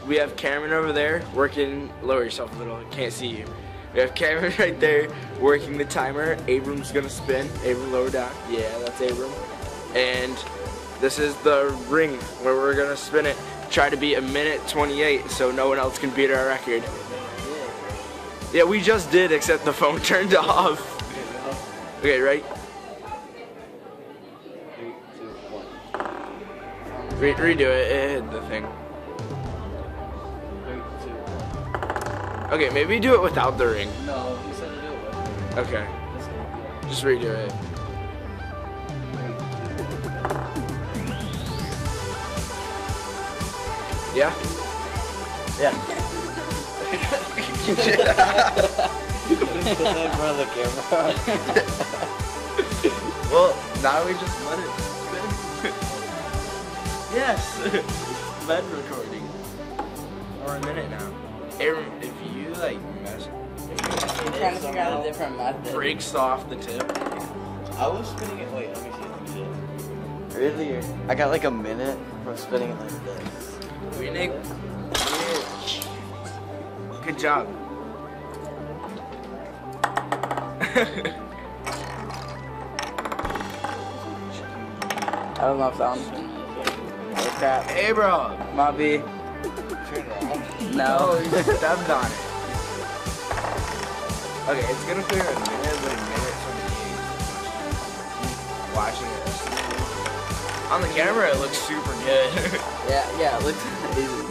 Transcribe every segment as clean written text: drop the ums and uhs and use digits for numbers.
we have Cameron over there working. Lower yourself a little. I can't see you. We have Cameron right there working the timer. Abram's gonna spin. Abram, lower down. Yeah, that's Abram. And this is the ring where we're gonna spin it. Try to beat 1:28 so no one else can beat our record. Yeah, we just did, except the phone turned off. Okay, right? 3, 2, 1. Redo it. It hit the thing. 3, 2, 1. Okay, maybe do it without the ring. No, you said to do it with it. Okay. Just redo it. Yeah? Yeah. Put that in front of the camera. Well, now we just let it spin. Yes! Bed recording. Or a minute now. Aaron, if you like mess, I'm trying to figure out a different method. breaks off the tip. I was spinning it. Wait, let me see. Really? I got like a minute from spinning it like this. We Nick. Good job. I don't know if that one's oh crap. Hey, bro. Mobby. No. Oh, you stepped on it. Okay, it's gonna clear a minute, but a minute 28. Watching it. On the camera, it looks super good. Yeah, it looks amazing.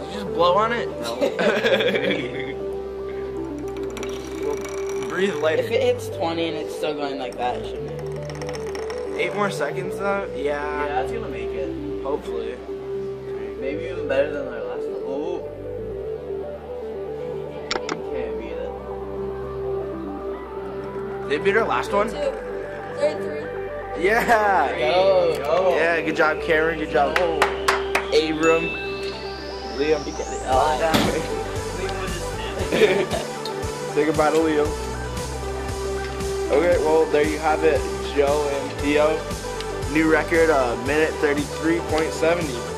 Did you just blow on it? No. Well, breathe lighter. If it hits 20 and it's still going like that, it should make it. 8 more seconds though? Yeah, that's gonna make it. Hopefully. Maybe even better than our last one. Oh. Can't beat it. They beat our last one? 2, 3. Yeah! Go. Yeah, good job, Cameron. Good job, Abram. Liam. You get it. Say goodbye to Liam. Okay, well, there you have it, Joe and Theo. New record, 1:33.70.